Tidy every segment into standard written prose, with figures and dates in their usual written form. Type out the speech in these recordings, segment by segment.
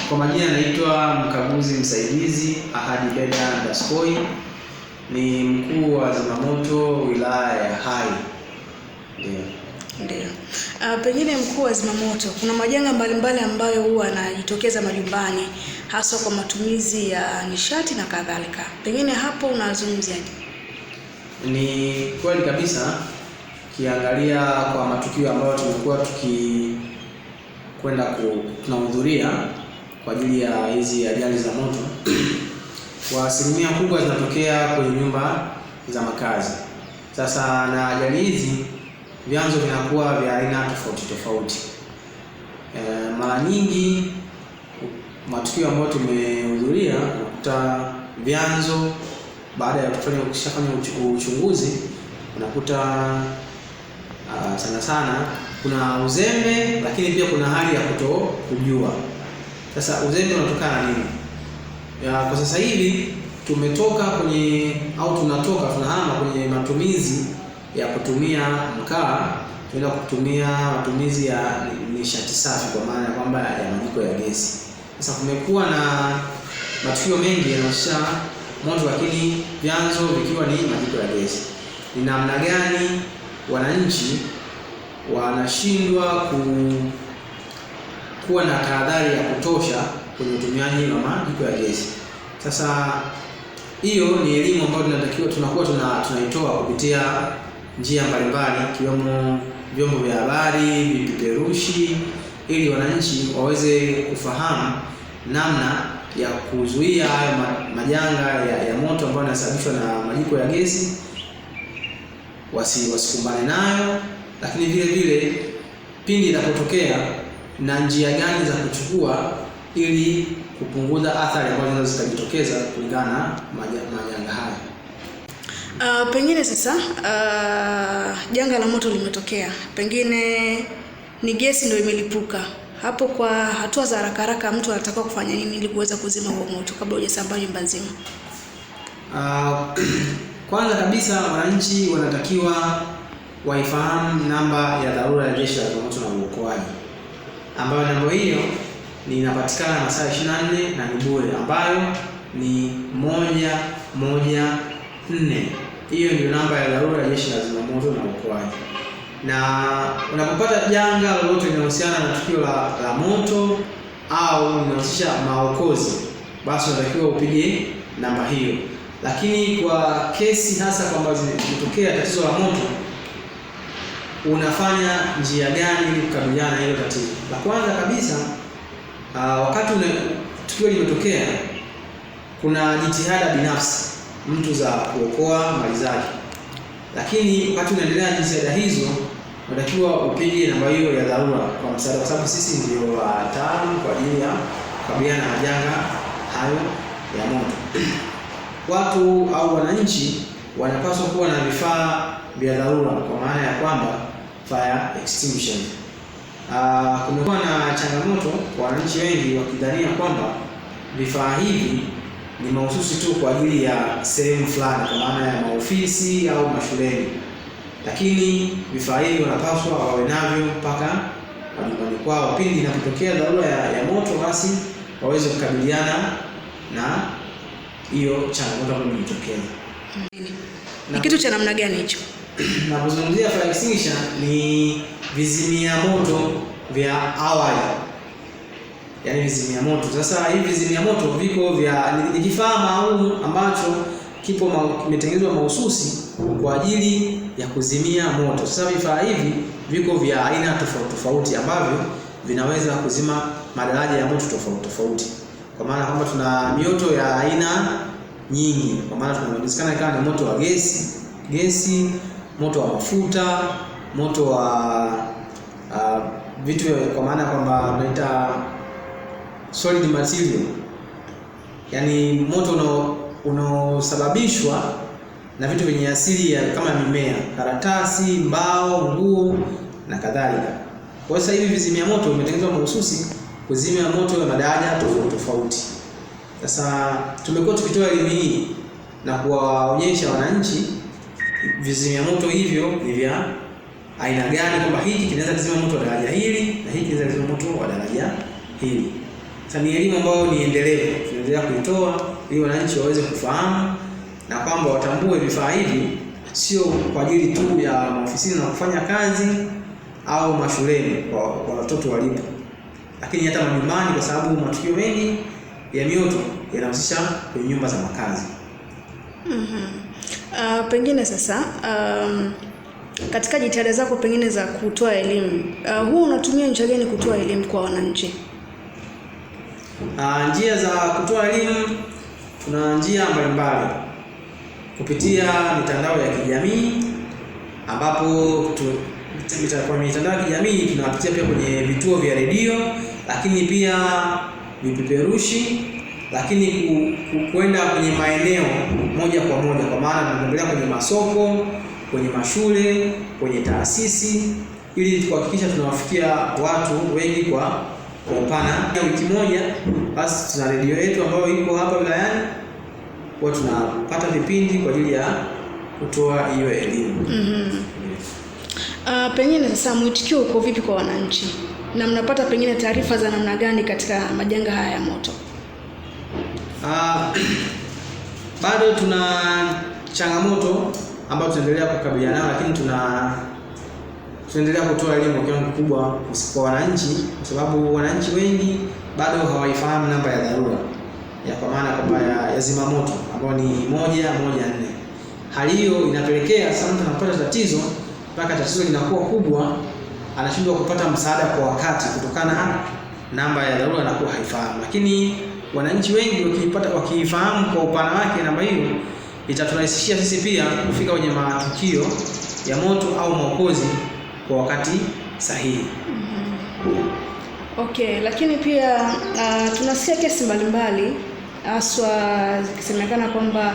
Kwa majina naitwa mkaguzi msaidizi Ahadi Beda Ndaskoi, ni mkuu wa zimamoto wilaya ya Hai. Ndio. Pengine mkuu wa zimamoto, kuna majanga mbalimbali ambayo huwa yanajitokeza majumbani hasa kwa matumizi ya nishati na kadhalika. Pengine hapo unazungumziaje? Ni kweli kabisa, kiangalia kwa matukio ambayo tumekuwa tunahudhuria kwa ajili ya hizi ajali za moto, kwa asilimia kubwa zinatokea kwenye nyumba za makazi. Sasa na ajali hizi vyanzo vinakuwa vya aina tofauti tofauti. Mara nyingi matukio ambayo tumehudhuria unakuta vyanzo, baada ya kufanya uchunguzi, unakuta sana kuna uzembe, lakini pia kuna hali ya kutokujua. Sasa uzembe unatokana na nini? Kwa sasa hivi tunahama kwenye matumizi ya kutumia mkaa, tunaenda kutumia matumizi ya nishati safi, kwa maana ya kwamba ya majiko ya gesi. Sasa kumekuwa na matukio mengi yanahusisha moto, lakini vyanzo vikiwa ni majiko ya gesi. Ni namna gani wananchi wanashindwa kuwa na tahadhari ya kutosha kwenye utumiaji wa majiko ya gesi? Sasa hiyo ni elimu ambayo tunakuwa tunaitoa kupitia njia mbalimbali, ikiwemo vyombo vya habari, vipeperushi, ili wananchi waweze kufahamu namna ya kuzuia hayo majanga ya moto ambayo yanasababishwa na majiko ya gesi, wasikumbane nayo, lakini vile vile pindi inapotokea na njia gani za kuchukua ili kupunguza athari ambazo zikajitokeza kulingana na majanga haya. Pengine sasa janga la moto limetokea, pengine ni gesi ndio imelipuka. Hapo kwa hatua za haraka mtu anatakiwa kufanya nini ili kuweza kuzima huo moto kabla hujasambaa nyumba nzima? Kwanza kabisa wananchi wanatakiwa waifahamu namba ya dharura ya Jeshi la Zimamoto na Uokoaji, ambayo namba hiyo inapatikana masaa 24 na ni bure, ambayo ni 114. Hiyo ndio namba ya dharura ya Jeshi la Zimamoto na Uokoaji. Na unapopata janga lolote linalohusiana na tukio la moto au linahusisha maokozi, basi unatakiwa upige namba hiyo. Lakini kwa kesi hasa kwamba zimetokea tatizo la moto, unafanya njia gani ili kukabiliana na hilo tatizo? La kwanza kabisa, wakati tukio limetokea, kuna jitihada binafsi mtu za kuokoa mali zake, lakini wakati unaendelea na jitihada hizo, unatakiwa upige namba hiyo ya dharura kwa msaada, kwa sababu sisi ndio wataalamu kwa ajili ya kukabiliana na majanga hayo ya moto. Watu au wananchi wanapaswa kuwa na vifaa vya dharura, kwa maana ya kwamba fire extinguisher. Kumekuwa na changamoto kwa wananchi wengi wakidhania kwamba vifaa hivi ni mahususi tu kwa ajili ya sehemu fulani, kwa maana ya maofisi au mashuleni, lakini vifaa hivi wanapaswa wawe navyo mpaka majumbani kwao. Pindi inapotokea dharura ya moto, basi waweze kukabiliana na hiyo changamoto ambayo imetokea. Ni kitu cha namna gani hicho? Napozungumzia fire extinguisher, ni vizimia moto vya awali, yaani vizimia moto. Sasa hivi vizimia moto viko ni kifaa maalum ambacho kimetengenezwa mahususi kwa ajili ya kuzimia moto. Sasa vifaa hivi viko vya aina tofauti tofauti ambavyo vinaweza kuzima madaraja ya moto tofauti tofauti, kwa maana kwamba tuna mioto ya aina nyingi, kwa maana tunawezekana kama ni moto wa gesi, moto wa mafuta, moto wa vitu, kwa maana kwamba tunaita solid material, yani moto unaosababishwa na vitu vyenye asili kama mimea, karatasi, mbao, nguo na kadhalika. Kwa sasa hivi vizimia moto vimetengenezwa mahususi kuzimia moto ya madaraja tofauti tofauti. Sasa tumekuwa tukitoa elimu hii na kuwaonyesha wananchi vizimia moto hivyo ni vya aina gani, kwamba hiki kinaweza kuzima moto wa daraja hili na hiki kinaweza kuzima moto wa daraja hili. ni elimu ambayo ni endelevu, tunaendelea kuitoa ili wananchi waweze kufahamu na kwamba watambue vifaa hivi sio kwa ajili tu ya maofisini na kufanya kazi au mashuleni kwa watoto walipo, lakini hata majumbani, kwa sababu matukio mengi ya mioto yanahusisha kwenye nyumba za makazi. Pengine sasa katika jitihada zako pengine za kutoa elimu, huwa unatumia njia gani kutoa elimu kwa wananchi? Njia za kutoa elimu, tuna njia mbalimbali kupitia mitandao ya kijamii, ambapo kwa mitandao ya kijamii tunapitia pia kwenye vituo vya redio, lakini pia vipeperushi, lakini kuenda kwenye maeneo moja kwa moja, kwa maana tunatembelea kwenye masoko, kwenye mashule, kwenye taasisi, ili kuhakikisha tunawafikia watu wengi kwa upana. Wiki moja basi tuna redio yetu ambayo iko hapa wilayani, kwa tunapata vipindi kwa ajili ya kutoa hiyo elimu. Pengine sasa mwitikio uko vipi kwa wananchi, na mnapata pengine taarifa za namna gani katika majanga haya ya moto? Bado tuna changamoto ambayo tunaendelea kukabiliana nayo, lakini tunaendelea kutoa elimu kwa kiwango kikubwa kwa wananchi, kwa sababu wananchi wengi bado hawaifahamu namba ya dharura kwa maana kwamba ya zimamoto ambayo ni 114. Hali hiyo inapelekea sasa mtu anapata tatizo, mpaka tatizo linakuwa kubwa, anashindwa kupata msaada kwa wakati kutokana na namba ya dharura anakuwa haifahamu. Lakini wananchi wengi wakifahamu kwa upana wake namba hiyo, itaturahisishia sisi pia kufika kwenye matukio ya moto au maokozi kwa wakati sahihi. Okay, lakini pia tunasikia kesi mbalimbali haswa zikisemekana kwamba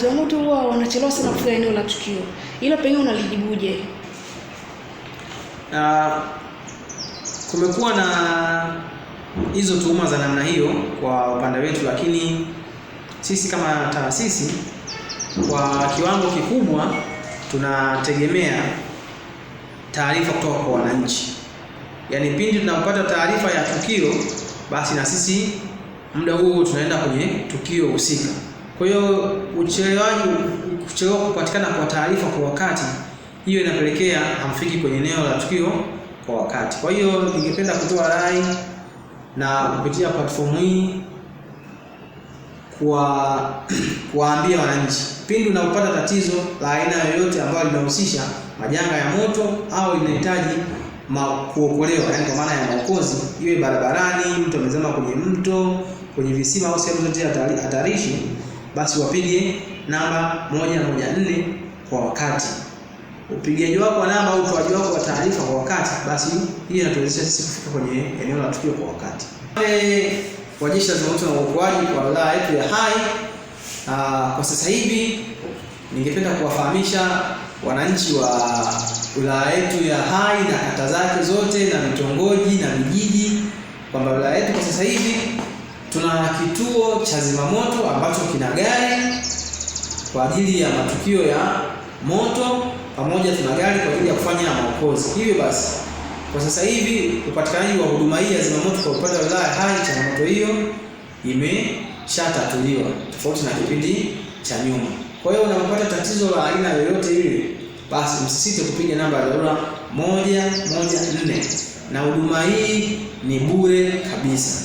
zimamoto huwa wanachelewa sana kufika eneo la tukio. Hilo pengine unalijibuje? Kumekuwa na hizo tuhuma za namna hiyo kwa upande wetu, lakini sisi kama taasisi kwa kiwango kikubwa tunategemea taarifa kutoka kwa wananchi. Yaani pindi tunapopata taarifa ya tukio, basi na sisi muda huo tunaenda kwenye tukio husika. Kwa hiyo kuchelewa kupatikana kwa taarifa kwa wakati, hiyo inapelekea hamfiki kwenye eneo la tukio kwa wakati. Kwa hiyo ningependa kutoa rai na kupitia platform hii kuwaambia wananchi, pindi unapopata tatizo la aina yoyote ambayo linahusisha majanga ya moto au linahitaji kuokolewa, yani kwa maana ya maokozi, iwe barabarani, mtu amezama kwenye mto, kwenye visima au sehemu zote hatarishi, basi wapige namba 114 kwa wakati. Upigaji wako wa namba au utoaji wako wa taarifa kwa wakati, basi hii inatuwezesha sisi kufika kwenye eneo la tukio kwa wakati. Kwa Jeshi la Zimamoto na Uokoaji kwa wilaya yetu ya Hai, kwa sasa hivi ningependa kuwafahamisha wananchi wa wilaya yetu ya Hai na kata zake zote na vitongoji na vijiji kwamba wilaya yetu kwa sasa hivi tuna kituo cha zimamoto ambacho kina gari kwa ajili ya matukio ya moto, pamoja tuna gari kwa ajili ya kufanya maokozi. Hivyo basi kwa sasa hivi upatikanaji wa huduma hii ya zimamoto kwa upande wa wilaya Hai, changamoto hiyo imeshatatuliwa tofauti na kipindi cha nyuma. Kwa hiyo unapopata tatizo la aina yoyote ile, basi msisite kupiga namba ya dharura 114 na huduma hii ni bure kabisa.